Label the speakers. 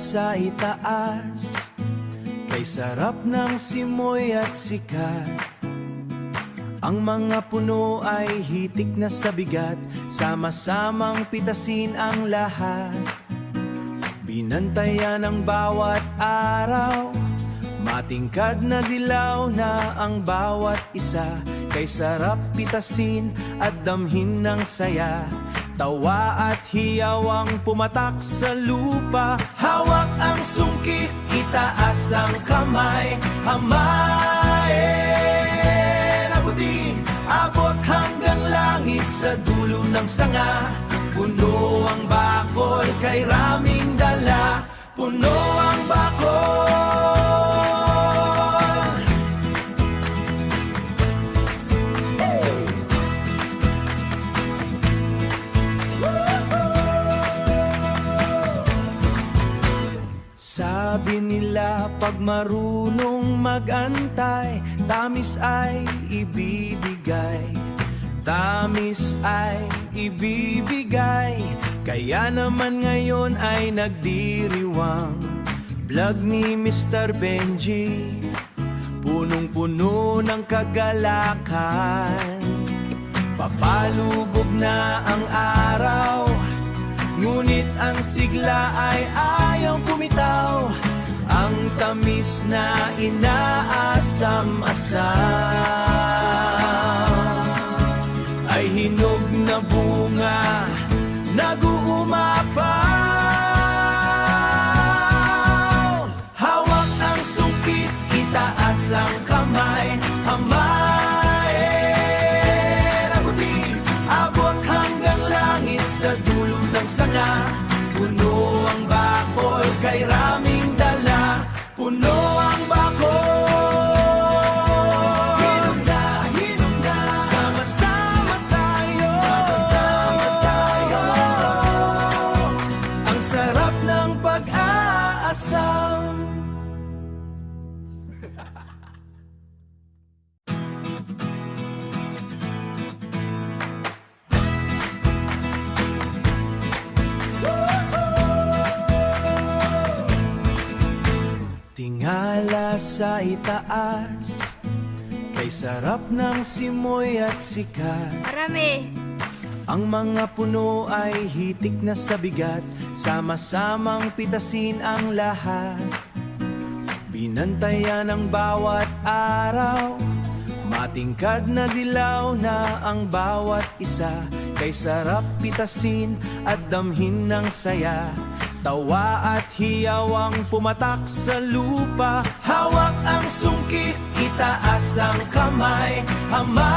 Speaker 1: sa itaas, kay sarap ng simoy at sikat. Ang mga puno ay hitik na sa bigat, sama-samang pitasin ang lahat. Binantayan ang bawat araw, matingkad na dilaw na ang bawat isa. Kay sarap pitasin at damhin ng saya, tawa at hiyaw ang pumatak sa lupa. Hawak ang sungkit, itaas ang kamay, hamayin, abutin, abot hanggang langit sa dulo ng sanga. Puno ang bakol, kay raming dala, puno ang bakol. Sabi nila pag marunong mag-antay, tamis ay ibibigay, tamis ay ibibigay. Kaya naman ngayon ay nagdiriwang vlog ni Mr. Benji, punong-puno ng kagalakan. Papalubog na ang araw, ngunit ang sigla ay ayaw bumitaw. Ang tamis na inaasam-asam ay hinog na bunga, nag-uumapaw. Hawak ang sungkit, itaas ang kamay, hamayin, abutin, abot hanggang langit sa dulo ng sanga. Puno ang bakol, kay raming dala, puno ang bakol. Hinog na, sama-sama tayo, sama-sama tayo. Ang sarap ng pag-aasam. Tingala sa itaas, kay sarap ng simoy at sikat.
Speaker 2: Marami.
Speaker 1: Ang mga puno ay hitik na sa bigat, sama-samang pitasin ang lahat. Binantayan ang bawat araw, matingkad na dilaw na ang bawat isa. Kay sarap pitasin at damhin ng saya, tawa at hiyaw ang pumatak sa lupa. Hawak ang sungkit, itaas ang kamay, hamayin.